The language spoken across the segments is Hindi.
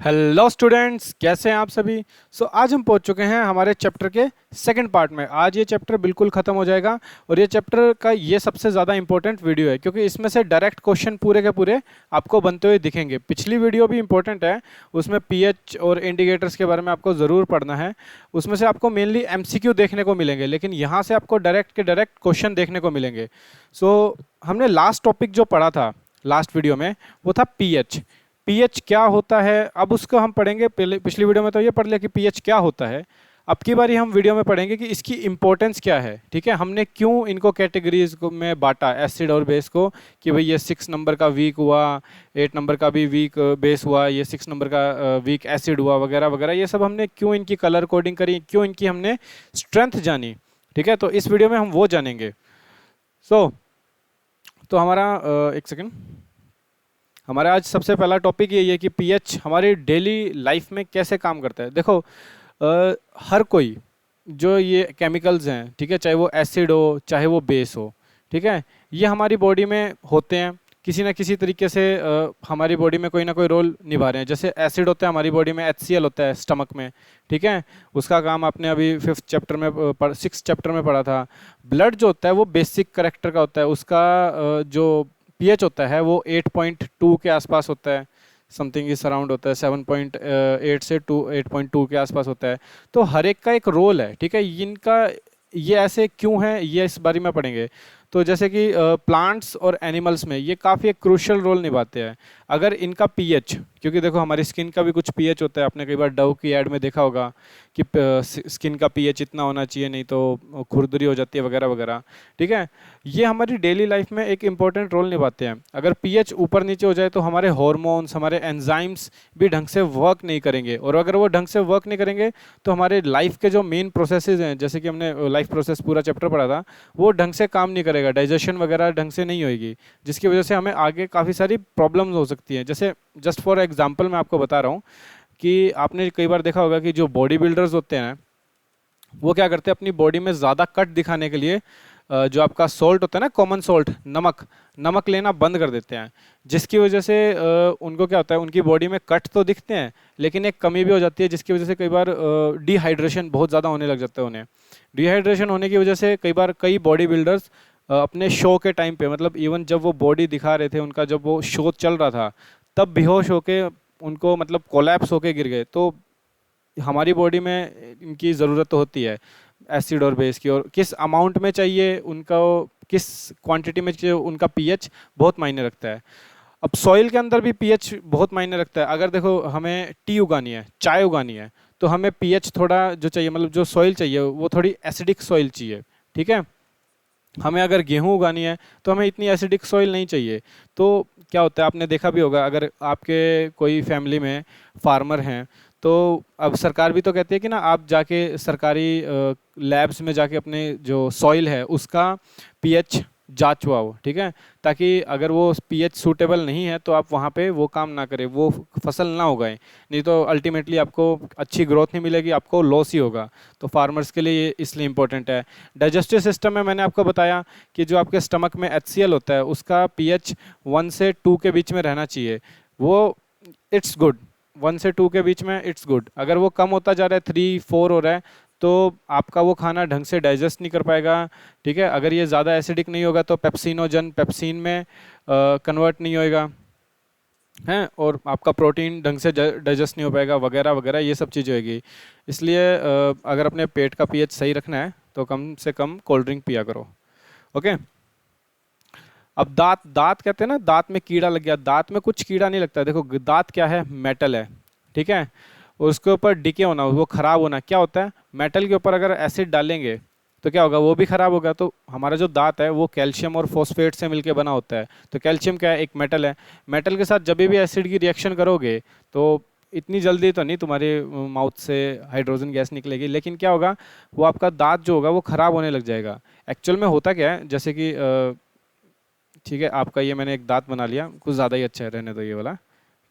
हेलो स्टूडेंट्स, कैसे हैं आप सभी। आज हम पहुंच चुके हैं हमारे चैप्टर के सेकंड पार्ट में। आज ये चैप्टर बिल्कुल ख़त्म हो जाएगा और ये चैप्टर का ये सबसे ज़्यादा इंपॉर्टेंट वीडियो है क्योंकि इसमें से डायरेक्ट क्वेश्चन पूरे के पूरे आपको बनते हुए दिखेंगे। पिछली वीडियो भी इंपॉर्टेंट है, उसमें पीएच और इंडिकेटर्स के बारे में आपको ज़रूर पढ़ना है। उसमें से आपको मेनली एमसीक्यू देखने को मिलेंगे, लेकिन यहाँ से आपको डायरेक्ट के डायरेक्ट क्वेश्चन देखने को मिलेंगे। हमने लास्ट टॉपिक जो पढ़ा था लास्ट वीडियो में वो था पीएच। पीएच क्या होता है, अब उसको हम पढ़ेंगे। पहले पिछली वीडियो में तो ये पढ़ लिया कि पीएच क्या होता है। अब की बारी हम वीडियो में पढ़ेंगे कि इसकी इंपॉर्टेंस क्या है। ठीक है, हमने क्यों इनको कैटेगरीज में बांटा एसिड और बेस को, कि भाई ये 6 नंबर का वीक हुआ, 8 नंबर का भी वीक बेस हुआ, ये 6 नंबर का वीक एसिड हुआ, वगैरह वगैरह। ये सब हमने क्यों इनकी कलर कोडिंग करी, क्यों इनकी हमने स्ट्रेंथ जानी। ठीक है, तो इस वीडियो में हम वो जानेंगे। तो हमारा एक सेकेंड, हमारा आज सबसे पहला टॉपिक यही है कि पीएच हमारी डेली लाइफ में कैसे काम करता है। देखो, हर कोई जो ये केमिकल्स हैं, ठीक है, चाहे वो एसिड हो चाहे वो बेस हो, ठीक है, ये हमारी बॉडी में होते हैं किसी ना किसी तरीके से। हमारी बॉडी में कोई ना कोई रोल निभा रहे हैं। जैसे एसिड होता है हमारी बॉडी में, HCl होता है स्टमक में, ठीक है, उसका काम आपने अभी 5th चैप्टर में 6th चैप्टर में पढ़ा था। ब्लड जो होता है वो बेसिक करेक्टर का होता है, उसका जो पीएच होता है वो 8.2 के आसपास होता है, समथिंग इस अराउंड होता है, 7.8 से 8.2 के आसपास होता है। तो हर एक का एक रोल है, ठीक है। इनका ये ऐसे क्यों है ये इस बारे में पढ़ेंगे। तो जैसे कि प्लांट्स और एनिमल्स में ये काफ़ी एक क्रूशियल रोल निभाते हैं। अगर इनका पीएच, क्योंकि देखो हमारी स्किन का भी कुछ पीएच होता है, आपने कई बार डव की ऐड में देखा होगा कि स्किन का पीएच इतना होना चाहिए, नहीं तो खुरदरी हो जाती है, वगैरह वगैरह। ठीक है, ये हमारी डेली लाइफ में एक इंपॉर्टेंट रोल निभाते हैं। अगर पीएच ऊपर नीचे हो जाए तो हमारे हॉर्मोन्स, हमारे एंजाइम्स भी ढंग से वर्क नहीं करेंगे, और अगर वो ढंग से वर्क नहीं करेंगे तो हमारे लाइफ के जो मेन प्रोसेसेस हैं, जैसे कि हमने लाइफ प्रोसेस पूरा चैप्टर पढ़ा था, वो ढंग से काम नहीं करेगा, डाइजेशन वगैरह ढंग से नहीं होगी, जिसकी वजह से हमें आगे काफ़ी सारी प्रॉब्लम्स हो सकती हैं। जैसे जस्ट फॉर एग्जांपल मैं आपको बता रहा हूँ कि आपने कई बार देखा होगा कि जो बॉडी बिल्डर्स होते हैं वो क्या करते हैं, अपनी बॉडी में ज़्यादा कट दिखाने के लिए जो आपका सॉल्ट होता है ना, कॉमन सॉल्ट, नमक, नमक लेना बंद कर देते हैं, जिसकी वजह से उनको क्या होता है, उनकी बॉडी में कट तो दिखते हैं लेकिन एक कमी भी हो जाती है, जिसकी वजह से कई बार डिहाइड्रेशन बहुत ज़्यादा होने लग जाता है उन्हें। डिहाइड्रेशन होने की वजह से कई बार कई बॉडी बिल्डर्स अपने शो के टाइम पे, मतलब इवन जब वो बॉडी दिखा रहे थे, उनका जब वो शो चल रहा था, तब बेहोश होके उनको मतलब कोलैप्स होके गिर गए। तो हमारी बॉडी में इनकी ज़रूरत तो होती है एसिड और बेस की, और किस अमाउंट में चाहिए उनका, किस क्वांटिटी में चाहिए उनका पीएच बहुत मायने रखता है। अब सॉइल के अंदर भी पीएच बहुत मायने रखता है। अगर देखो हमें टी उगानी है, चाय उगानी है, तो हमें पीएच थोड़ा जो चाहिए, मतलब जो सॉइल चाहिए वो थोड़ी एसिडिक सॉइल चाहिए, ठीक है। हमें अगर गेहूं उगानी है तो हमें इतनी एसिडिक सॉइल नहीं चाहिए। तो क्या होता है, आपने देखा भी होगा, अगर आपके कोई फैमिली में फार्मर हैं, तो अब सरकार भी तो कहती है कि ना, आप जाके सरकारी लैब्स में जाके अपने जो सॉइल है उसका पीएच जांचवाओ, ठीक है, ताकि अगर वो पीएच सूटेबल नहीं है तो आप वहाँ पे वो काम ना करें, वो फसल ना उगाएं, नहीं तो अल्टीमेटली आपको अच्छी ग्रोथ नहीं मिलेगी, आपको लॉस ही होगा। तो फार्मर्स के लिए ये इसलिए इम्पोर्टेंट है। डाइजेस्टिव सिस्टम में मैंने आपको बताया कि जो आपके स्टमक में HCl होता है उसका पीएच 1 से 2 के बीच में रहना चाहिए। वो इट्स गुड, 1 से 2 के बीच में इट्स गुड। अगर वो कम होता जा रहा है, 3 4 हो रहा है, तो आपका वो खाना ढंग से डाइजेस्ट नहीं कर पाएगा, ठीक है। अगर ये ज़्यादा एसिडिक नहीं होगा तो पेप्सिनोजन पेप्सिन में कन्वर्ट नहीं होएगा, हैं, और आपका प्रोटीन ढंग से डाइजेस्ट नहीं हो पाएगा, वगैरह वगैरह, ये सब चीज़ होएगी। इसलिए अगर अपने पेट का पीएच सही रखना है तो कम से कम कोल्ड ड्रिंक पिया करो। ओके। अब दांत, दांत कहते हैं ना, दांत में कीड़ा लग गया, दांत में कुछ कीड़ा नहीं लगता है। देखो दांत क्या है, मेटल है, ठीक है। उसके ऊपर डिके होना, वो खराब होना, क्या होता है, मेटल के ऊपर अगर एसिड डालेंगे तो क्या होगा, वो भी खराब होगा। तो हमारा जो दांत है वो कैल्शियम और फॉस्फेट से मिलके बना होता है। तो कैल्शियम क्या है, एक मेटल है। मेटल के साथ जब भी एसिड की रिएक्शन करोगे तो इतनी जल्दी तो नहीं तुम्हारे माउथ से हाइड्रोजन गैस निकलेगी, लेकिन क्या होगा, वो आपका दांत जो होगा वो खराब होने लग जाएगा। एक्चुअल में होता क्या है, जैसे कि ठीक है, आपका ये मैंने एक दांत बना लिया, कुछ ज़्यादा ही अच्छा है, रहने दो ये वाला,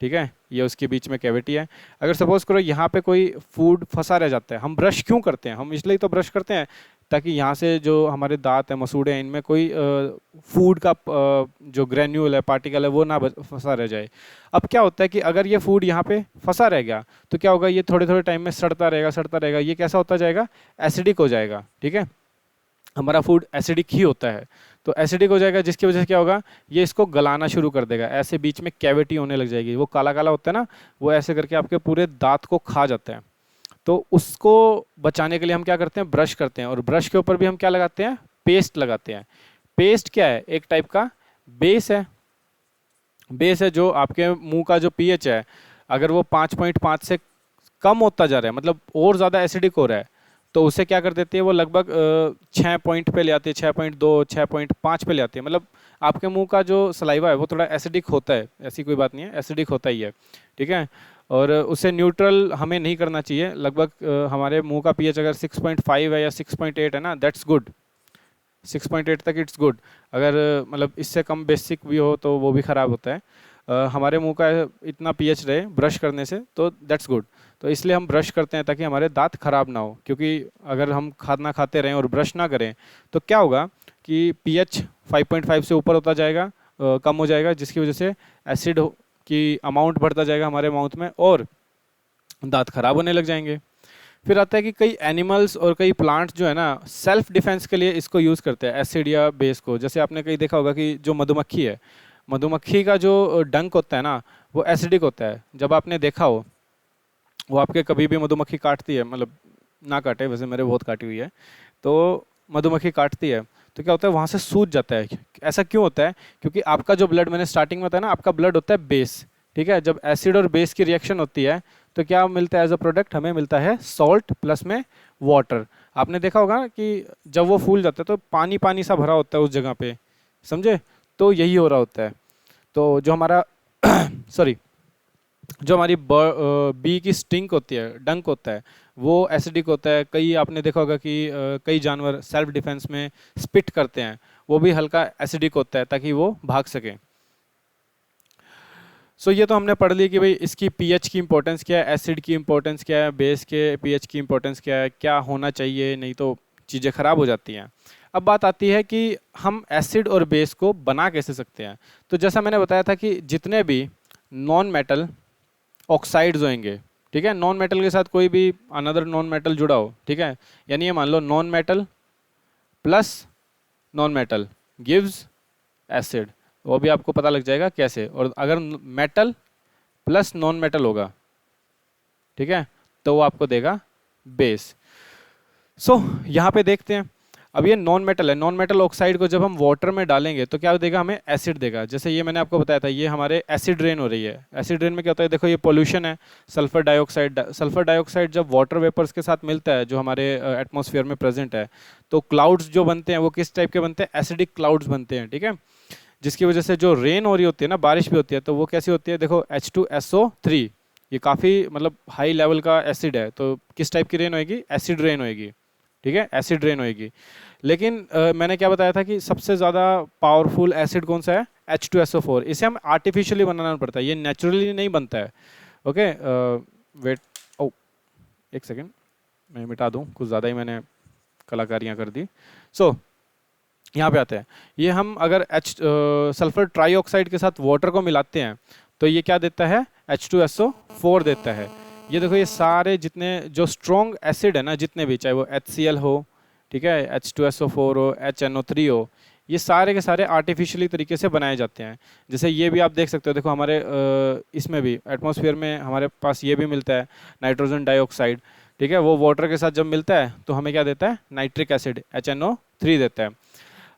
ठीक है, ये उसके बीच में कैविटी है। अगर सपोज करो यहाँ पे कोई फूड फंसा रह जाता है, हम ब्रश क्यों करते हैं, हम इसलिए तो ब्रश करते हैं ताकि यहाँ से जो हमारे दांत हैं, मसूड़े हैं, इनमें कोई फूड का जो ग्रेन्यूल है, पार्टिकल है, वो ना फंसा रह जाए। अब क्या होता है कि अगर ये फूड यहाँ पे फंसा रह गया तो क्या होगा, ये थोड़े थोड़े टाइम में सड़ता रहेगा, सड़ता रहेगा, ये कैसा होता जाएगा, एसिडिक हो जाएगा। ठीक है, हमारा फूड एसिडिक ही होता है, तो एसिडिक हो जाएगा, जिसकी वजह से क्या होगा, ये इसको गलाना शुरू कर देगा, ऐसे बीच में कैविटी होने लग जाएगी, वो काला काला होता है ना, वो ऐसे करके आपके पूरे दांत को खा जाता है। तो उसको बचाने के लिए हम क्या करते हैं, ब्रश करते हैं, और ब्रश के ऊपर भी हम क्या लगाते हैं, पेस्ट लगाते हैं। पेस्ट क्या है, एक टाइप का बेस है। बेस है जो आपके मुंह का जो पीएच है, अगर वो 5.5 से कम होता जा रहा है, मतलब और ज़्यादा एसिडिक हो रहा है, तो उसे क्या कर देती है, वो लगभग 6 पॉइंट पे ले आती है, 6.2 6.5 पे ले आती है। मतलब आपके मुंह का जो सलाइवा है वो थोड़ा एसिडिक होता है, ऐसी कोई बात नहीं है, एसिडिक होता ही है। ठीक है, और उसे न्यूट्रल हमें नहीं करना चाहिए। लगभग हमारे मुंह का पीएच अगर 6.5 है या 6.8 है ना, दैट्स गुड। 6.8 तक इट्स गुड। अगर मतलब इससे कम बेसिक भी हो तो वो भी ख़राब होता है। हमारे मुंह का इतना पीएच रहे ब्रश करने से, तो दैट्स गुड। तो इसलिए हम ब्रश करते हैं ताकि हमारे दांत खराब ना हो, क्योंकि अगर हम खाना खाते रहें और ब्रश ना करें तो क्या होगा कि पीएच 5.5 से ऊपर होता जाएगा, कम हो जाएगा, जिसकी वजह से एसिड की अमाउंट बढ़ता जाएगा हमारे माउथ में और दांत खराब होने लग जाएंगे। फिर आता है कि कई एनिमल्स और कई प्लांट्स जो है ना, सेल्फ डिफेंस के लिए इसको यूज़ करते हैं, एसिड या बेस को। जैसे आपने कहीं देखा होगा कि जो मधुमक्खी है, मधुमक्खी का जो डंक होता है ना, वो एसिडिक होता है। जब आपने देखा हो, वो आपके कभी भी मधुमक्खी काटती है, मतलब ना काटे, वैसे मेरे बहुत काटी हुई है, तो मधुमक्खी काटती है तो क्या होता है, वहाँ से सूज जाता है। ऐसा क्यों होता है, क्योंकि आपका जो ब्लड, मैंने स्टार्टिंग में बताया ना, आपका ब्लड होता है बेस। ठीक है, जब एसिड और बेस की रिएक्शन होती है तो क्या मिलता है एज अ प्रोडक्ट, हमें मिलता है सॉल्ट प्लस में वाटर। आपने देखा होगा कि जब वो फूल जाता है तो पानी पानी सा भरा होता है उस जगह पे, समझे, तो यही हो रहा होता है। तो जो हमारा सॉरी, जो हमारी बी की स्टिंक होती है, डंक होता है, वो एसिडिक होता है। कई आपने देखा होगा कि कई जानवर सेल्फ डिफेंस में स्पिट करते हैं, वो भी हल्का एसिडिक होता है ताकि वो भाग सके। सो ये तो हमने पढ़ ली कि भाई इसकी पीएच की इंपॉर्टेंस क्या है, एसिड की इंपॉर्टेंस क्या है, बेस के पीएच की इंपॉर्टेंस क्या है, क्या होना चाहिए, नहीं तो चीज़ें ख़राब हो जाती हैं। अब बात आती है कि हम एसिड और बेस को बना कैसे सकते हैं। तो जैसा मैंने बताया था कि जितने भी नॉन मेटल ऑक्साइड्स होंगे, ठीक है, नॉन मेटल के साथ कोई भी अनदर नॉन मेटल जुड़ा हो, ठीक है, यानी ये मान लो non metal plus non metal gives acid, वो भी आपको पता लग जाएगा कैसे। और अगर मेटल प्लस नॉन मेटल होगा, ठीक है, तो वो आपको देगा बेस। सो यहाँ पे देखते हैं, अब ये नॉन मेटल है, नॉन मेटल ऑक्साइड को जब हम वाटर में डालेंगे तो क्या देगा, हमें एसिड देगा। जैसे ये मैंने आपको बताया था, ये हमारे एसिड रेन हो रही है। एसिड रेन में क्या होता है, देखो ये पोल्यूशन है, सल्फर डाइऑक्साइड। सल्फर डाइऑक्साइड जब वाटर वेपर्स के साथ मिलता है जो हमारे एटमॉस्फेयर में प्रेजेंट है, तो क्लाउड्स जो बनते हैं वो किस टाइप के बनते हैं, एसिडिक क्लाउड्स बनते हैं। ठीक है, जिसकी वजह से जो रेन हो रही होती है ना, बारिश भी होती है, तो वो कैसी होती है, देखो H2SO3, ये काफ़ी मतलब हाई लेवल का एसिड है, तो किस टाइप की रेन होएगी, एसिड रेन होएगी। ठीक है, एसिड रेन होएगी। लेकिन मैंने क्या बताया था कि सबसे ज़्यादा पावरफुल एसिड कौन सा है, H2SO4। इसे हम आर्टिफिशियली बनाना पड़ता है, ये नेचुरली नहीं बनता है। ओके, वेट, ओ एक सेकेंड, मैं मिटा दूँ, कुछ ज़्यादा ही मैंने कलाकारियाँ कर दी। सो यहाँ पे आते हैं, ये हम अगर सल्फर ट्राईऑक्साइड के साथ वाटर को मिलाते हैं तो ये क्या देता है, H2SO4 देता है। ये देखो, ये सारे जितने जो स्ट्रॉन्ग एसिड है ना, जितने भी, चाहे वो HCl हो, ठीक है, H2SO4 हो, HNO3 हो, ये सारे के सारे आर्टिफिशियली तरीके से बनाए जाते हैं। जैसे ये भी आप देख सकते हो, देखो हमारे इसमें भी एटमॉस्फेयर में हमारे पास ये भी मिलता है नाइट्रोजन डाइऑक्साइड। ठीक है, वो वाटर के साथ जब मिलता है तो हमें क्या देता है, नाइट्रिक एसिड HNO3 देता है।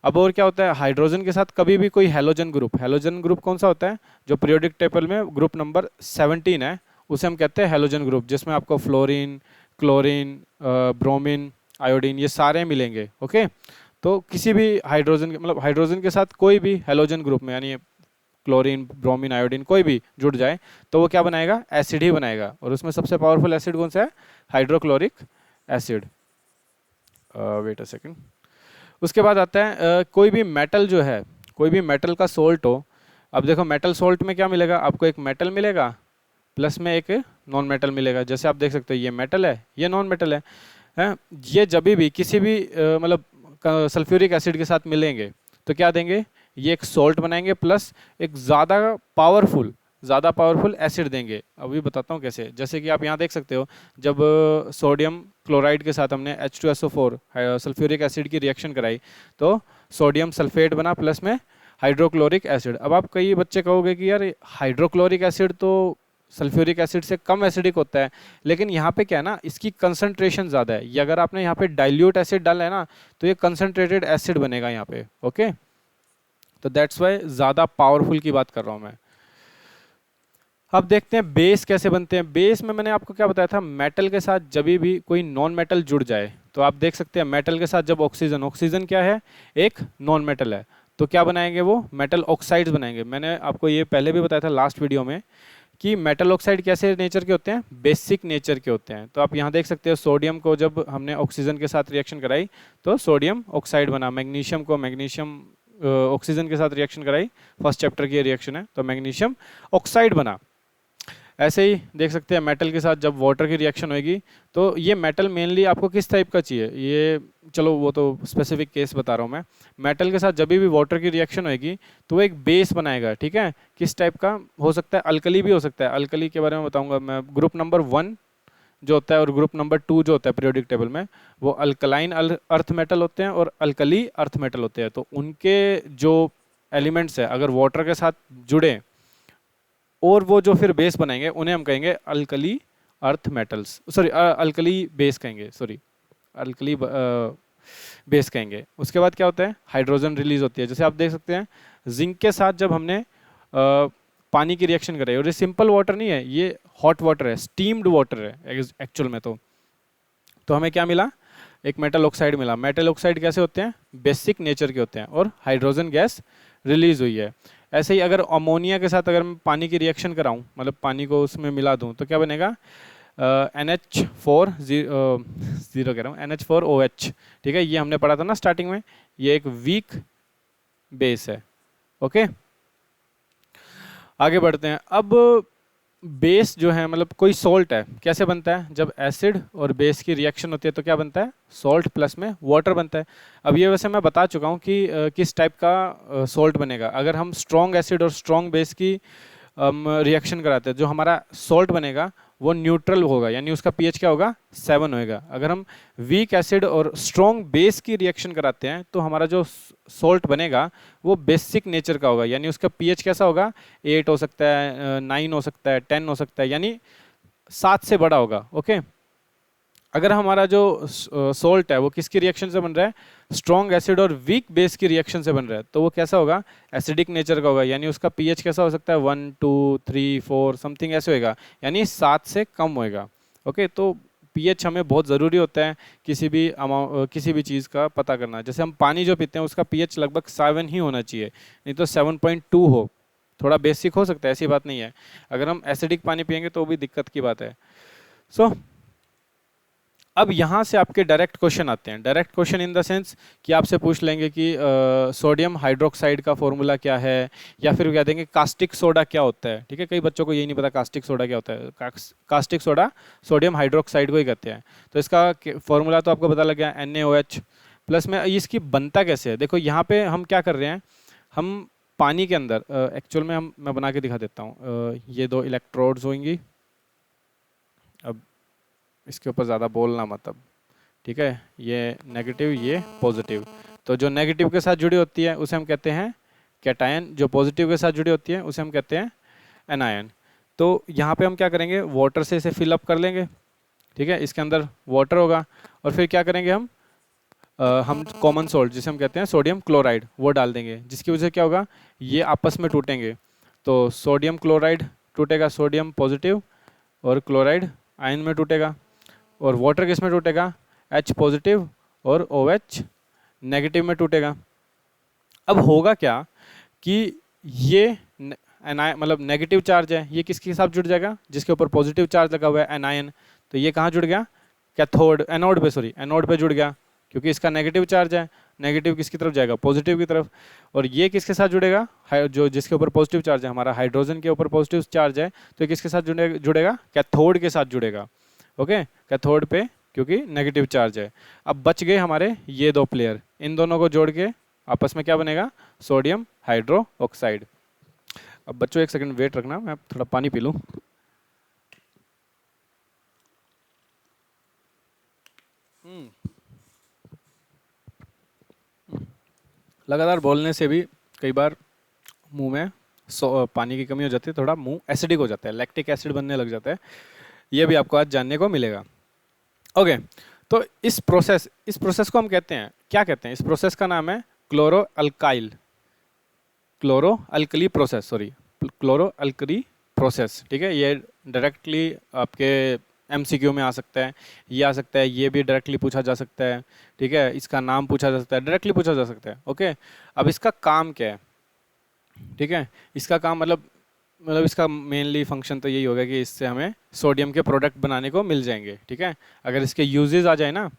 अब और क्या होता है, हाइड्रोजन के साथ कभी भी कोई हेलोजन ग्रुप, हेलोजन ग्रुप कौन सा होता है, जो पीरियोडिक टेबल में ग्रुप नंबर 17 है, उसे हम कहते हैं हेलोजन ग्रुप, जिसमें आपको फ्लोरीन, क्लोरीन, ब्रोमीन, आयोडीन, ये सारे मिलेंगे। ओके, तो किसी भी हाइड्रोजन मतलब हाइड्रोजन के साथ कोई भी हेलोजन ग्रुप में, यानी क्लोरीन, ब्रोमीन, आयोडीन कोई भी जुड़ जाए तो वो क्या बनाएगा, एसिड ही बनाएगा। और उसमें सबसे पावरफुल एसिड कौन सा है, hydrochloric acid. Wait a second. उसके बाद आता है कोई भी मेटल जो है, कोई भी मेटल का सोल्ट हो। अब देखो मेटल सोल्ट में क्या मिलेगा आपको, एक मेटल मिलेगा प्लस में एक नॉन मेटल मिलेगा। जैसे आप देख सकते हो, ये मेटल है, ये नॉन मेटल है। हैं, ये जब भी किसी भी मतलब सल्फ्यूरिक एसिड के साथ मिलेंगे तो क्या देंगे, ये एक सॉल्ट बनाएंगे प्लस एक ज़्यादा पावरफुल एसिड देंगे। अभी बताता हूँ कैसे। जैसे कि आप यहाँ देख सकते हो, जब सोडियम क्लोराइड के साथ हमने H2SO4 सल्फ्यूरिक एसिड की रिएक्शन कराई तो सोडियम सल्फेट बना प्लस में हाइड्रोक्लोरिक एसिड। अब आप कई बच्चे कहोगे कि यार हाइड्रोक्लोरिक एसिड तो सल्फ्यूरिक एसिड से कम एसिडिक होता है, लेकिन यहाँ पे क्या है ना, इसकी कंसंट्रेशन ज़्यादा है। ये अगर आपने यहाँ पे डाइल्यूट एसिड डाला है ना तो ये कंसंट्रेटेड एसिड बनेगा यहाँ पे। ओके, तो दैट्स वाई ज़्यादा पावरफुल की बात कर रहा हूँ मैं। अब देखते हैं बेस कैसे बनते हैं। बेस में मैंने आपको क्या बताया था, मेटल के साथ जब भी कोई नॉन मेटल जुड़ जाए तो आप देख सकते हैं मेटल के साथ जब ऑक्सीजन क्या है, एक नॉन मेटल है, तो क्या बनाएंगे वो मेटल ऑक्साइड्स बनाएंगे। मैंने आपको ये पहले भी बताया था लास्ट वीडियो में कि मेटल ऑक्साइड कैसे नेचर के होते हैं, बेसिक नेचर के होते हैं। तो आप यहाँ देख सकते हो सोडियम को जब हमने ऑक्सीजन के साथ रिएक्शन कराई तो सोडियम ऑक्साइड बना, मैग्नीशियम ऑक्सीजन के साथ रिएक्शन कराई, फर्स्ट चैप्टर की रिएक्शन है, तो मैग्नीशियम ऑक्साइड बना। ऐसे ही देख सकते हैं मेटल के साथ जब वाटर की रिएक्शन होगी तो ये मेटल मेनली आपको किस टाइप का चाहिए, ये चलो वो तो स्पेसिफिक केस बता रहा हूँ मैं। मेटल के साथ जब भी वाटर की रिएक्शन होगी तो वो एक बेस बनाएगा, ठीक है। किस टाइप का हो सकता है, अल्कली भी हो सकता है। अल्कली के बारे में बताऊंगा मैं। ग्रुप नंबर 1 जो होता है और ग्रुप नंबर 2 जो होता है पीरियोडिक टेबल में, वो अल्कलाइन अर्थ मेटल होते हैं और अल्कली अर्थ मेटल होते हैं। तो उनके जो एलिमेंट्स है अगर वाटर के साथ जुड़े और वो जो फिर बेस बनाएंगे उन्हें हम कहेंगे alkali earth metals, sorry alkali base कहेंगे, सॉरी अल्कली बेस कहेंगे। उसके बाद क्या होता है, हाइड्रोजन रिलीज होती है। जैसे आप देख सकते हैं जिंक के साथ जब हमने पानी की रिएक्शन कराई, और ये सिंपल वाटर नहीं है, ये हॉट वाटर है, स्टीम्ड वाटर है एक्चुअल में। तो हमें क्या मिला, एक मेटल ऑक्साइड मिला। मेटल ऑक्साइड कैसे होते हैं, बेसिक नेचर के होते हैं और हाइड्रोजन गैस रिलीज हुई है। ऐसे ही अगर अमोनिया के साथ अगर मैं पानी की रिएक्शन कराऊं, मतलब पानी को उसमें मिला दूं, तो क्या बनेगा, NH4 जीरो कह रहा हूँ, NH4OH, ठीक है। ये हमने पढ़ा था ना स्टार्टिंग में, ये एक वीक बेस है। ओके, आगे बढ़ते हैं। अब बेस जो है मतलब कोई सॉल्ट है, कैसे बनता है, जब एसिड और बेस की रिएक्शन होती है तो क्या बनता है, सॉल्ट प्लस में वाटर बनता है। अब ये वैसे मैं बता चुका हूँ कि किस टाइप का सॉल्ट बनेगा। अगर हम स्ट्रॉन्ग एसिड और स्ट्रॉन्ग बेस की रिएक्शन कराते हैं, जो हमारा सॉल्ट बनेगा वो न्यूट्रल होगा, यानी उसका पीएच क्या होगा, 7 होएगा। अगर हम वीक एसिड और स्ट्रॉन्ग बेस की रिएक्शन कराते हैं तो हमारा जो सॉल्ट बनेगा वो बेसिक नेचर का होगा, यानी उसका पीएच कैसा होगा, 8 हो सकता है, 9 हो सकता है, 10 हो सकता है, यानी 7 से बड़ा होगा। ओके, अगर हमारा जो सॉल्ट है वो किसकी रिएक्शन से बन रहा है, स्ट्रॉन्ग एसिड और वीक बेस की रिएक्शन से बन रहा है, तो वो कैसा होगा, एसिडिक नेचर का होगा, यानी उसका पीएच कैसा हो सकता है, 1 2 3 4 समथिंग ऐसे होएगा, यानी 7 से कम होएगा। ओके, तो पीएच हमें बहुत ज़रूरी होता है किसी भी चीज़ का पता करना। जैसे हम पानी जो पीते हैं उसका पीएच लगभग 7 ही होना चाहिए, नहीं तो 7.2 हो, थोड़ा बेसिक हो सकता है, ऐसी बात नहीं है। अगर हम एसिडिक पानी पियेंगे तो भी दिक्कत की बात है। सो अब यहाँ से आपके डायरेक्ट क्वेश्चन आते हैं। Direct question in the sense कि आपसे पूछ लेंगे कि सोडियम हाइड्रोक्साइड का फॉर्मूला क्या है, या फिर कह देंगे कास्टिक सोडा क्या होता है। ठीक है, कई बच्चों को यही नहीं पता कास्टिक सोडा क्या होता है। कास्टिक सोडा सोडियम हाइड्रोक्साइड को ही कहते हैं। तो इसका फॉर्मूला तो आपको पता लग गया, NaOH प्लस में। इसकी बनता कैसे है, देखो यहाँ पे हम क्या कर रहे हैं, हम पानी के अंदर एक्चुअल में मैं बना के दिखा देता हूँ। ये 2 इलेक्ट्रोड्स होंगी, अब इसके ऊपर ज़्यादा बोलना मतलब, ठीक है, ये नेगेटिव ये पॉजिटिव। तो जो नेगेटिव के साथ जुड़ी होती है उसे हम कहते हैं कैटायन, जो पॉजिटिव के साथ जुड़ी होती है उसे हम कहते हैं एनायन। तो यहाँ पे हम क्या करेंगे, वाटर से इसे फिलअप कर लेंगे, ठीक है, इसके अंदर वाटर होगा, और फिर क्या करेंगे हम कॉमन सोल्ट जिसे हम कहते हैं सोडियम क्लोराइड वो डाल देंगे, जिसकी वजह से क्या होगा, ये आपस में टूटेंगे। तो सोडियम क्लोराइड टूटेगा, सोडियम पॉजिटिव, और क्लोराइड आयन में टूटेगा, और वाटर किस में टूटेगा, H पॉजिटिव और OH नेगेटिव में टूटेगा। अब होगा क्या कि ये मतलब नेगेटिव चार्ज है, ये किसके साथ जुड़ जाएगा, जिसके ऊपर पॉजिटिव चार्ज लगा हुआ है एनायन। तो ये कहाँ जुड़ गया, कैथोड एनोड पे जुड़ गया, क्योंकि इसका नेगेटिव चार्ज है। नेगेटिव किसकी तरफ जाएगा, पॉजिटिव की तरफ। और ये किसके साथ जुड़ेगा, जो जिसके ऊपर पॉजिटिव चार्ज है, हमारा हाइड्रोजन के ऊपर पॉजिटिव चार्ज है, तो किसके साथ जुड़ेगा, कैथोड के साथ जुड़ेगा। ओके, कैथोड पे क्योंकि नेगेटिव चार्ज है। अब बच गए हमारे ये दो प्लेयर, इन दोनों को जोड़ के आपस में क्या बनेगा, सोडियम हाइड्रो ऑक्साइड। अब बच्चों एक सेकंड वेट रखना, मैं थोड़ा पानी पी लूँ। लगातार बोलने से भी कई बार मुंह में पानी की कमी हो जाती है, थोड़ा मुंह एसिडिक हो जाता है, लैक्टिक एसिड बनने लग जाता है। ये भी आपको आज जानने को मिलेगा। ओके, तो इस प्रोसेस को हम कहते हैं, क्या कहते हैं, इस प्रोसेस का नाम है chloro alkali process, sorry chloro alkali process. ठीक है, ये डायरेक्टली आपके एमसीक्यू में आ सकता है, ये आ सकता है, ये भी डायरेक्टली पूछा जा सकता है। ठीक है, इसका नाम पूछा जा सकता है, डायरेक्टली पूछा जा सकता है। ओके, अब इसका काम क्या है, ठीक है, इसका काम मतलब इसका मेनली फंक्शन तो यही होगा कि इससे हमें सोडियम के प्रोडक्ट बनाने को मिल जाएंगे। ठीक है, अगर इसके यूजेस आ जाए ना,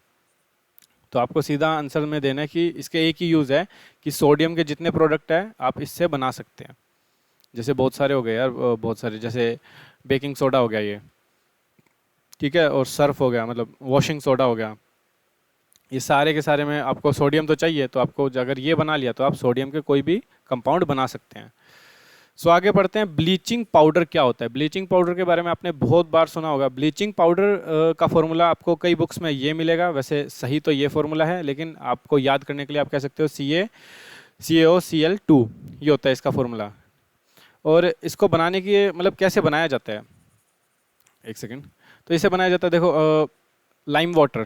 तो आपको सीधा आंसर में देना है कि इसके एक ही यूज़ है कि सोडियम के जितने प्रोडक्ट है आप इससे बना सकते हैं। जैसे बहुत सारे हो गए यार, बहुत सारे, जैसे बेकिंग सोडा हो गया ये, ठीक है, और सर्फ हो गया, मतलब वॉशिंग सोडा हो गया, ये सारे के सारे में आपको सोडियम तो चाहिए, तो आपको अगर ये बना लिया तो आप सोडियम के कोई भी कंपाउंड बना सकते हैं। सो आगे बढ़ते हैं, ब्लीचिंग पाउडर क्या होता है। ब्लीचिंग पाउडर के बारे में आपने बहुत बार सुना होगा। ब्लीचिंग पाउडर का फॉर्मूला आपको कई बुक्स में ये मिलेगा, वैसे सही तो ये फॉर्मूला है, लेकिन आपको याद करने के लिए आप कह सकते हो CaCO2, ये होता है इसका फॉर्मूला। और इसको बनाने की मतलब कैसे बनाया जाता है, एक सेकेंड, तो इसे बनाया जाता है, देखो लाइम वाटर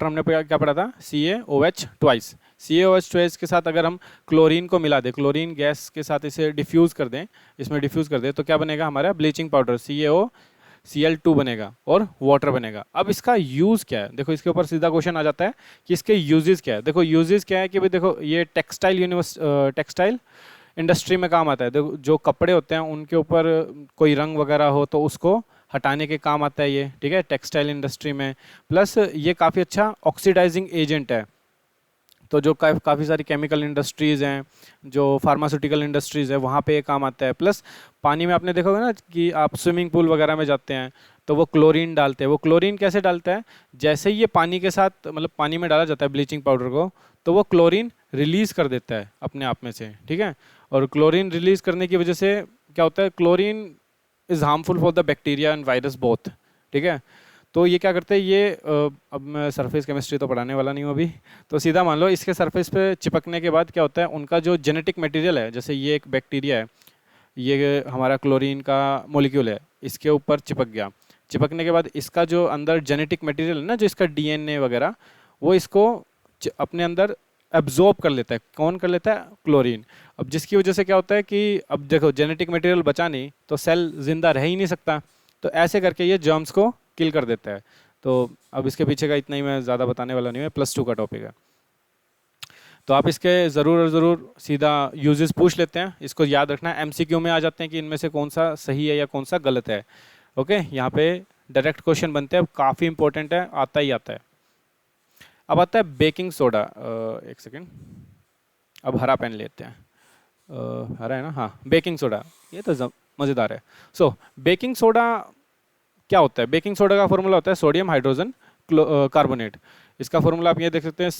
हमने क्या पढ़ा था, CaOH ट्वाइस। CaOH ट्वाइस के साथ अगर हम क्लोरीन को मिला दें, क्लोरीन गैस के साथ इसे डिफ्यूज़ कर दें, इसमें डिफ्यूज़ कर दें, तो क्या बनेगा हमारा ब्लीचिंग पाउडर, CaOCl2 बनेगा और वाटर बनेगा। अब इसका यूज़ क्या है, देखो इसके ऊपर सीधा क्वेश्चन आ जाता है कि इसके यूजेस क्या है। देखो यूजेस क्या है कि भाई देखो, ये टेक्सटाइल इंडस्ट्री में काम आता है। देखो जो कपड़े होते हैं उनके ऊपर कोई रंग वगैरह हो तो उसको हटाने के काम आता है ये, ठीक है, टेक्सटाइल इंडस्ट्री में। प्लस ये काफ़ी अच्छा ऑक्सीडाइजिंग एजेंट है, तो जो काफ़ी सारी केमिकल इंडस्ट्रीज़ हैं, जो फार्मास्यूटिकल इंडस्ट्रीज़ है, वहाँ पे ये काम आता है। प्लस पानी में आपने देखा होगा ना कि आप स्विमिंग पूल वगैरह में जाते हैं तो वो क्लोरीन डालते हैं। वो क्लोरीन कैसे डालता है, जैसे ही ये पानी के साथ मतलब पानी में डाला जाता है ब्लीचिंग पाउडर को, तो वो क्लोरीन रिलीज़ कर देता है अपने आप में से, ठीक है। और क्लोरीन रिलीज़ करने की वजह से क्या होता है, chlorine is harmful for the bacteria and virus both, ठीक है। तो ये क्या करते हैं, ये अब मैं सरफेस केमिस्ट्री तो पढ़ाने वाला नहीं हूँ अभी, तो सीधा मान लो इसके सरफेस पे चिपकने के बाद क्या होता है, उनका जो जेनेटिक मटेरियल है, जैसे ये एक बैक्टीरिया है, ये हमारा क्लोरीन का मॉलिक्यूल है, इसके ऊपर चिपक गया। चिपकने के बाद इसका जो अंदर जेनेटिक मटेरियल है ना, जो इसका DNA वगैरह, वो इसको अपने अंदर एब्जॉर्ब कर लेता है। कौन कर लेता है, क्लोरीन। अब जिसकी वजह से क्या होता है कि अब देखो जेनेटिक मटेरियल बचा नहीं तो सेल जिंदा रह ही नहीं सकता, तो ऐसे करके ये जर्म्स को किल कर देता है। तो अब इसके पीछे का इतना ही, मैं ज़्यादा बताने वाला नहीं है, +2 का टॉपिक है। तो आप इसके ज़रूर सीधा यूजेस पूछ लेते हैं, इसको याद रखना, MCQ में आ जाते हैं कि इनमें से कौन सा सही है या कौन सा गलत है। ओके, यहाँ पे डायरेक्ट क्वेश्चन बनते हैं, काफ़ी इंपॉर्टेंट है, आता ही आता है। अब आता है बेकिंग सोडा। एक सेकेंड, अब हरा पेन लेते हैं, हरा है ना, हाँ, बेकिंग सोडा, ये तो मज़ेदार है। सो बेकिंग सोडा क्या होता है, बेकिंग सोडा का फॉर्मूला होता है सोडियम हाइड्रोजन कार्बोनेट। इसका फॉर्मूला आप ये देख सकते हैं,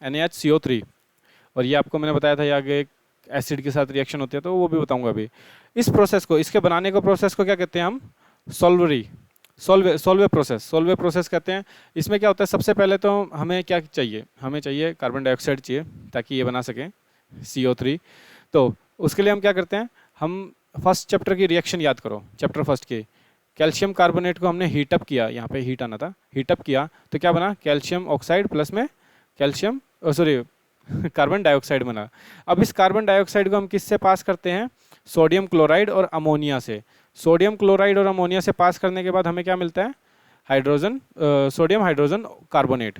NaHCO3, और ये आपको मैंने बताया था, ये आगे एक एसिड के साथ रिएक्शन होती है, तो वो भी बताऊंगा अभी। इस प्रोसेस को, इसके बनाने को प्रोसेस को क्या कहते हैं हम, सोल्वे प्रोसेस कहते हैं। इसमें क्या होता है, सबसे पहले तो हमें क्या चाहिए, हमें चाहिए कार्बन डाइऑक्साइड चाहिए ताकि ये बना सकें CO3। तो उसके लिए हम क्या करते हैं, हम फर्स्ट चैप्टर की रिएक्शन याद करो, चैप्टर फर्स्ट की, कैल्शियम कार्बोनेट को हमने हीटअप किया, यहाँ पे हीट आना था, हीटअप किया तो क्या बना, कैल्शियम ऑक्साइड प्लस में कैल्शियम कार्बन डाइऑक्साइड बना। अब इस कार्बन डाइऑक्साइड को हम किससे पास करते हैं, सोडियम क्लोराइड और अमोनिया से। सोडियम क्लोराइड और अमोनिया से पास करने के बाद हमें क्या मिलता है, सोडियम हाइड्रोजन कार्बोनेट।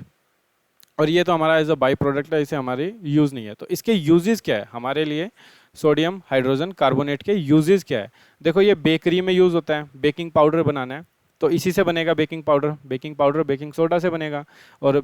और ये तो हमारा एज अ बाई प्रोडक्ट है, इसे हमारी यूज़ नहीं है। तो इसके यूजेस क्या है हमारे लिए, सोडियम हाइड्रोजन कार्बोनेट के यूजेस क्या है, देखो ये बेकरी में यूज़ होता है, बेकिंग पाउडर बनाना है तो इसी से बनेगा बेकिंग पाउडर बेकिंग सोडा से बनेगा। और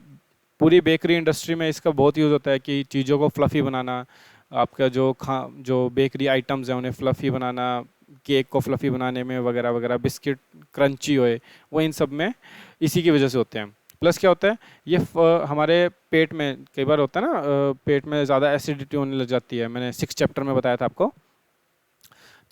पूरी बेकरी इंडस्ट्री में इसका बहुत यूज़ होता है कि चीज़ों को फ्लफ़ी बनाना, आपका जो बेकरी आइटम्स हैं उन्हें फ्लफ़ी बनाना, केक को फ्लफ़ी बनाने में वगैरह वगैरह, बिस्किट क्रंची होए, वो इन सब में इसी की वजह से होते हैं। प्लस क्या होता है, ये हमारे पेट में कई बार होता है ना, पेट में ज़्यादा एसिडिटी होने लग जाती है, मैंने 6 चैप्टर में बताया था आपको।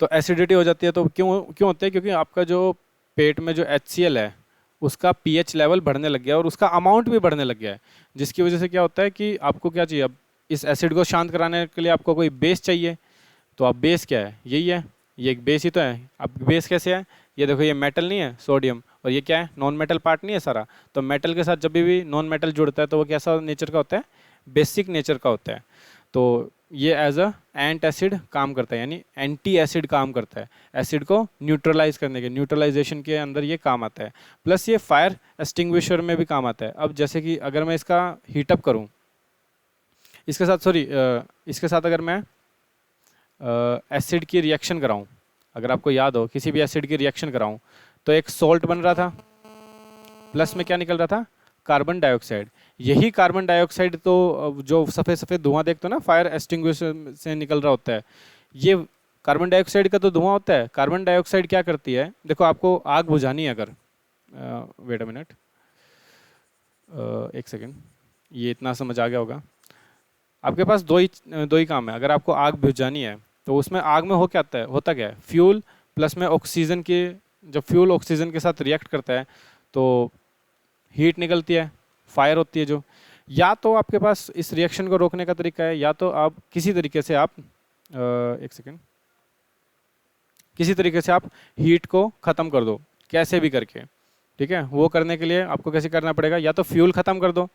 तो एसिडिटी हो जाती है तो क्यों क्यों होता है, क्योंकि आपका जो पेट में जो HCl है उसका पीएच लेवल बढ़ने लग गया है और उसका अमाउंट भी बढ़ने लग गया है, जिसकी वजह से क्या होता है कि आपको क्या चाहिए, अब इस एसिड को शांत कराने के लिए आपको कोई बेस चाहिए। तो अब बेस क्या है, यही है, ये एक बेस ही तो है। अब बेस कैसे है, ये देखो ये मेटल नहीं है सोडियम, और ये क्या है, नॉन मेटल पार्ट नहीं है सारा। तो मेटल के साथ जब भी नॉन मेटल जुड़ता है तो वो कैसा नेचर का होता है, बेसिक नेचर का होता है। तो ये एज अ एंट एसिड काम करता है, यानी एंटी एसिड काम करता है, एसिड को न्यूट्रलाइज करने के, न्यूट्रलाइजेशन के अंदर ये काम आता है। प्लस ये फायर एक्सटिंग्विशर में भी काम आता है। अब जैसे कि अगर मैं इसका हीटअप करूँ, इसके साथ इसके साथ अगर मैं एसिड की रिएक्शन कराऊं, अगर आपको याद हो किसी भी एसिड की रिएक्शन कराऊं, तो एक सॉल्ट बन रहा था, प्लस में क्या निकल रहा था, कार्बन डाइऑक्साइड। यही कार्बन डाइऑक्साइड तो जो सफ़ेद सफ़ेद धुआं देखते हो ना फायर एक्सटिंग्विशर से निकल रहा होता है, ये कार्बन डाइऑक्साइड का तो धुआं होता है। कार्बन डाइऑक्साइड क्या करती है, देखो आपको आग बुझानी है, अगर वेट अ मिनट, एक सेकेंड, ये इतना समझ आ गया होगा। आपके पास दो ही काम है, अगर आपको आग बुझानी है तो उसमें आग में होता क्या है, फ्यूल प्लस में ऑक्सीजन के, जब फ्यूल ऑक्सीजन के साथ रिएक्ट करता है तो हीट निकलती है, फायर होती है जो। या तो आपके पास इस रिएक्शन को रोकने का तरीका है, या तो आप किसी तरीके से आप एक सेकेंड, किसी तरीके से आप हीट को ख़त्म कर दो, कैसे भी करके, ठीक है। वो करने के लिए आपको कैसे करना पड़ेगा, या तो फ्यूल ख़त्म कर दो,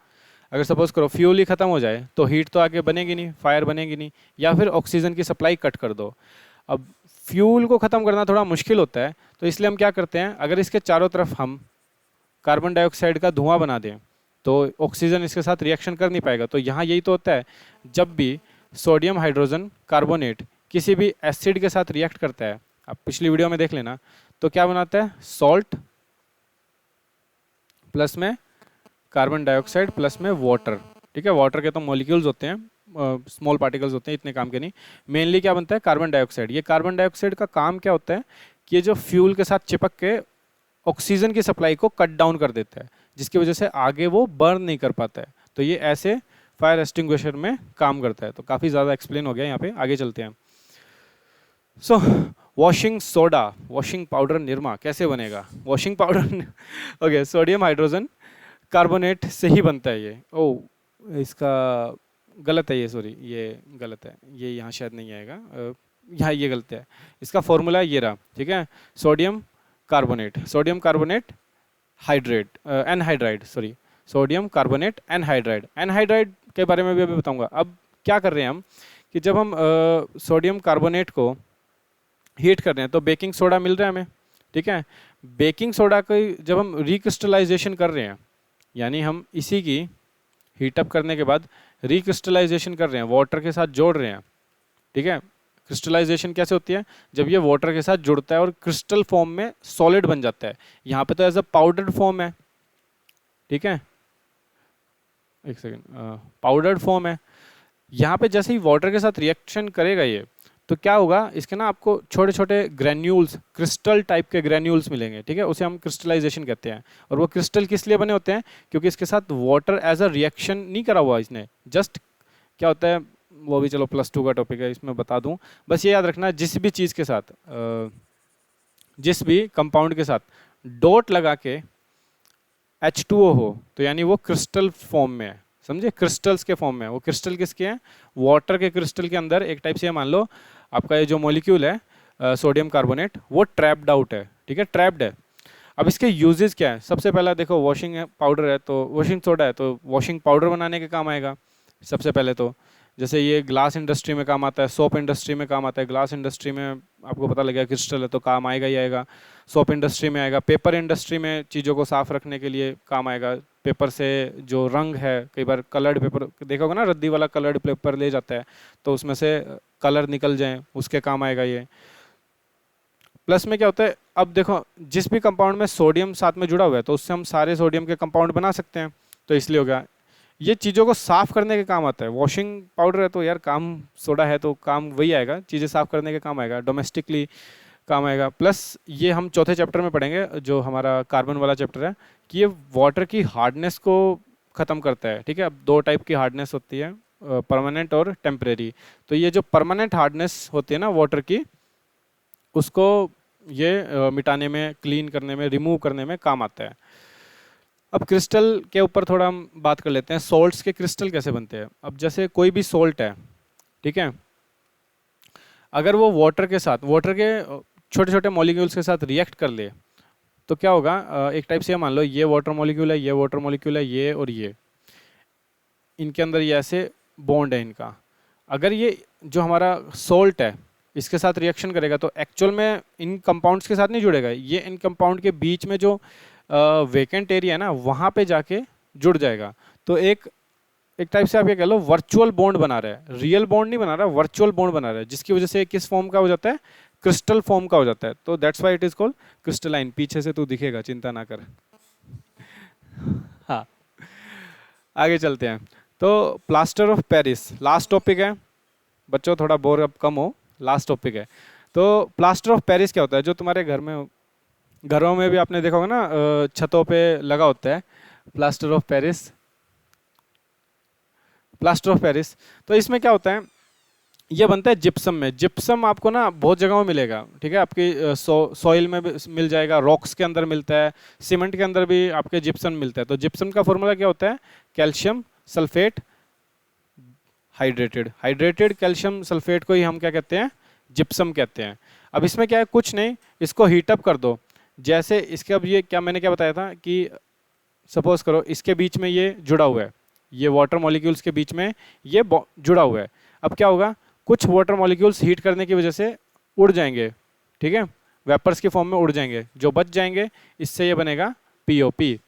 अगर सपोज करो फ्यूल ही ख़त्म हो जाए तो हीट तो आगे बनेगी नहीं, फायर बनेगी नहीं, या फिर ऑक्सीजन की सप्लाई कट कर दो। अब फ्यूल को ख़त्म करना थोड़ा मुश्किल होता है, तो इसलिए हम क्या करते हैं, अगर इसके चारों तरफ हम कार्बन डाइऑक्साइड का धुआं बना दें तो ऑक्सीजन इसके साथ रिएक्शन कर नहीं पाएगा। तो यहाँ यही तो होता है, जब भी सोडियम हाइड्रोजन कार्बोनेट किसी भी एसिड के साथ रिएक्ट करता है, आप पिछली वीडियो में देख लेना, तो क्या बनाता है, सॉल्ट प्लस में कार्बन डाइऑक्साइड प्लस में वाटर, ठीक है। वाटर के तो मॉलिक्यूल्स होते हैं, स्मॉल पार्टिकल्स होते हैं, इतने काम के नहीं। मेनली क्या बनता है, कार्बन डाइऑक्साइड। ये कार्बन डाइऑक्साइड का काम क्या होता है कि ये जो फ्यूल के साथ चिपक के ऑक्सीजन की सप्लाई को कट डाउन कर देता है, जिसकी वजह से आगे वो बर्न नहीं कर पाता है। तो ये ऐसे फायर एक्सटिंग्विशर में काम करता है। तो काफ़ी ज़्यादा एक्सप्लेन हो गया, यहाँ पे आगे चलते हैं। So washing soda, washing powder Nirma कैसे बनेगा, washing powder okay, sodium hydrogen carbonate से ही बनता है ये। ओ इसका गलत है ये, सॉरी ये गलत है, ये यहाँ शायद नहीं आएगा, यहाँ ये गलत है। इसका फॉर्मूला ये रहा, ठीक है, sodium carbonate hydrate anhydride, sorry sodium carbonate anhydride. Anhydride के बारे में भी अभी बताऊंगा। अब क्या कर रहे हैं हम कि जब हम सोडियम कार्बोनेट को हीट कर रहे हैं तो बेकिंग सोडा मिल रहा है हमें, ठीक है। बेकिंग सोडा को जब हम रिक्रिस्टलाइजेशन कर रहे हैं, यानी हम इसी की हीटअप करने के बाद रिक्रिस्टलाइजेशन कर रहे हैं, वाटर के साथ जोड़ रहे हैं, ठीक है। क्रिस्टलाइजेशन कैसे होती है, जब ये वाटर के साथ जुड़ता है और क्रिस्टल फॉर्म में सॉलिड बन जाता है। यहाँ पे तो एज अ पाउडर्ड फॉर्म है, ठीक है, एक सेकेंड, पाउडर्ड फॉर्म है। यहाँ पे जैसे ही वाटर के साथ रिएक्शन करेगा ये, तो क्या होगा, इसके ना आपको छोटे छोटे ग्रैन्यूल्स, क्रिस्टल टाइप के ग्रैन्यूल्स मिलेंगे, ठीक है, उसे हम क्रिस्टलाइजेशन कहते हैं। और वो क्रिस्टल किस लिए बने होते हैं, क्योंकि इसके साथ वाटर एज अ रिएक्शन नहीं करा हुआ इसने, जस्ट क्या होता है वो भी चलो +2 का टॉपिक है, इसमें बता दूं। बस ये याद रखना, जिस भी चीज़ के साथ जिस भी कंपाउंड के साथ डॉट लगा के H2O हो, तो यानी वो क्रिस्टल फॉर्म में है, समझे, क्रिस्टल्स के फॉर्म में है। वो क्रिस्टल किसके हैं, वाटर के क्रिस्टल के अंदर एक टाइप से मान लो आपका ये जो मॉलिक्यूल है सोडियम कार्बोनेट, वो ट्रैप्ड आउट है, ठीक है, ट्रैप्ड है। अब इसके यूजेस क्या है, सबसे पहला देखो, वॉशिंग पाउडर है तो वॉशिंग सोडा है तो वॉशिंग पाउडर बनाने के काम आएगा सबसे पहले। तो जैसे ये ग्लास इंडस्ट्री में काम आता है, सोप इंडस्ट्री में काम आता है। ग्लास इंडस्ट्री में आपको पता लगेगा क्रिस्टल है तो काम आएगा ही आएगा। सोप इंडस्ट्री में आएगा, पेपर इंडस्ट्री में चीज़ों को साफ रखने के लिए काम आएगा। पेपर से जो रंग है, कई बार कलर्ड पेपर देखा होगा ना, रद्दी वाला कलर्ड पेपर ले जाता है तो उसमें से कलर निकल जाए, उसके काम आएगा ये। प्लस में क्या होता है, अब देखो जिस भी कंपाउंड में सोडियम साथ में जुड़ा हुआ है तो उससे हम सारे सोडियम के कंपाउंड बना सकते हैं, तो इसलिए हो गया। ये चीज़ों को साफ करने के काम आता है। वॉशिंग पाउडर है तो यार काम, सोडा है तो काम वही आएगा, चीज़ें साफ करने के काम आएगा। डोमेस्टिकली काम आएगा। प्लस ये हम चौथे चैप्टर में पढ़ेंगे, जो हमारा कार्बन वाला चैप्टर है, कि ये वाटर की हार्डनेस को ख़त्म करता है। ठीक है, अब दो टाइप की हार्डनेस होती है, परमानेंट और टेम्परेरी। तो ये जो परमानेंट हार्डनेस होती है ना वाटर की, उसको ये मिटाने में, क्लीन करने में, रिमूव करने में काम आता है। अब क्रिस्टल के ऊपर थोड़ा हम बात कर लेते हैं, सॉल्ट्स के क्रिस्टल कैसे बनते हैं। अब जैसे कोई भी सॉल्ट है, ठीक है, अगर वो वाटर के साथ, वाटर के छोटे छोटे मॉलिक्यूल्स के साथ रिएक्ट कर ले, तो क्या होगा, एक टाइप से मान लो ये वाटर मॉलिक्यूल है, ये वाटर मॉलिक्यूल है, ये और ये, इनके अंदर ये ऐसे बॉन्ड है इनका। अगर ये जो हमारा सॉल्ट है इसके साथ रिएक्शन करेगा तो एक्चुअल में इन कंपाउंड्स के साथ नहीं जुड़ेगा, ये इन कंपाउंड के बीच में जो वेकेंट एरिया है ना, वहाँ पे जाके जुड़ जाएगा। तो एक एक टाइप से आप ये कह लो वर्चुअल बॉन्ड बना रहा है, रियल बॉन्ड नहीं बना रहा, वर्चुअल बॉन्ड बना रहा है, जिसकी वजह से किस फॉर्म का हो जाता है, क्रिस्टल फॉर्म का हो जाता है। तो that's why it is called crystalline. पीछे से तू दिखेगा, चिंता ना कर। हाँ, आगे चलते हैं। तो plaster of Paris last topic है बच्चों, थोड़ा बोर अब कम हो, लास्ट टॉपिक है। तो प्लास्टर ऑफ पेरिस क्या होता है, जो तुम्हारे घर में, घरों में भी आपने देखा होगा ना, छतों पे लगा होता है plaster of Paris. Plaster of Paris, तो इसमें क्या होता है, ये बनता है जिप्सम में। जिप्सम आपको ना बहुत जगहों में मिलेगा, ठीक है, आपकी सॉइल में भी मिल जाएगा, रॉक्स के अंदर मिलता है, सीमेंट के अंदर भी आपके जिप्सम मिलता है। तो जिप्सम का फॉर्मूला क्या होता है, calcium sulphate hydrated. Hydrated calcium sulphate को ही हम क्या कहते हैं, जिप्सम कहते हैं। अब इसमें क्या है, कुछ नहीं, इसको हीटअप कर दो। जैसे इसके, अब ये क्या मैंने क्या बताया था कि सपोज करो इसके बीच में ये जुड़ा हुआ है, ये वाटर मॉलिक्यूल्स के बीच में ये जुड़ा हुआ है। अब क्या होगा, कुछ वाटर मॉलिक्यूल्स हीट करने की वजह से उड़ जाएंगे, ठीक है, वेपर्स की फॉर्म में उड़ जाएंगे, जो बच जाएंगे इससे ये बनेगा पीओपी।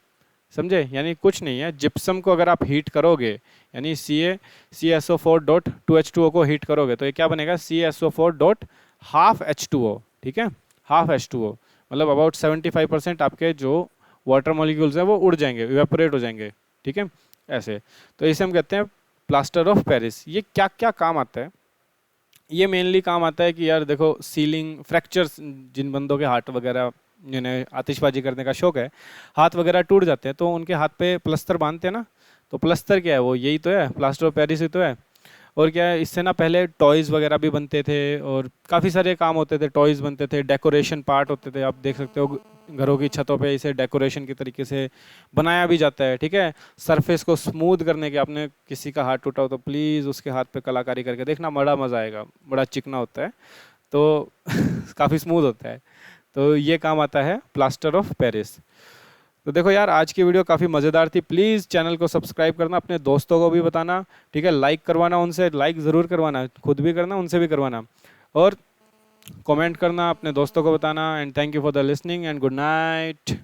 समझे, यानी कुछ नहीं है, जिप्सम को अगर आप हीट करोगे, यानी CaCSO4.2H2O को हीट करोगे, तो ये क्या बनेगा, CaSO4 डॉट हाफ H2O। ठीक है, हाफ H2O मतलब अबाउट 75% आपके जो वाटर मॉलिक्यूल्स हैं वो उड़ जाएंगे, इवेपोरेट हो जाएंगे। ठीक है, ऐसे। तो इसे हम कहते हैं प्लास्टर ऑफ पेरिस। ये क्या क्या काम आता है, ये मेनली काम आता है कि यार देखो, सीलिंग फ्रैक्चर्स, जिन बंदों के हाथ वगैरह, जिन्हें आतिशबाजी करने का शौक है, हाथ वगैरह टूट जाते हैं, तो उनके हाथ पे प्लस्तर बांधते हैं ना। तो प्लस्तर क्या है, वो यही तो है, प्लास्टर ऑफ पेरिस ही तो है। और क्या है, इससे ना पहले टॉयज़ वगैरह भी बनते थे और काफ़ी सारे काम होते थे, टॉयज़ बनते थे, डेकोरेशन पार्ट होते थे। आप देख सकते हो घरों की छतों पे इसे डेकोरेशन के तरीके से बनाया भी जाता है। ठीक है, सरफेस को स्मूथ करने के, आपने किसी का हाथ टूटा हो तो प्लीज़ उसके हाथ पे कलाकारी करके देखना, बड़ा मज़ा आएगा, बड़ा चिकना होता है, तो काफ़ी स्मूथ होता है। तो ये काम आता है प्लास्टर ऑफ पेरिस। तो देखो यार, आज की वीडियो काफ़ी मज़ेदार थी। प्लीज़ चैनल को सब्सक्राइब करना, अपने दोस्तों को भी बताना, ठीक है, लाइक करवाना, उनसे लाइक ज़रूर करवाना, खुद भी करना, उनसे भी करवाना, और कमेंट करना, अपने दोस्तों को बताना। And thank you for the listening and good night.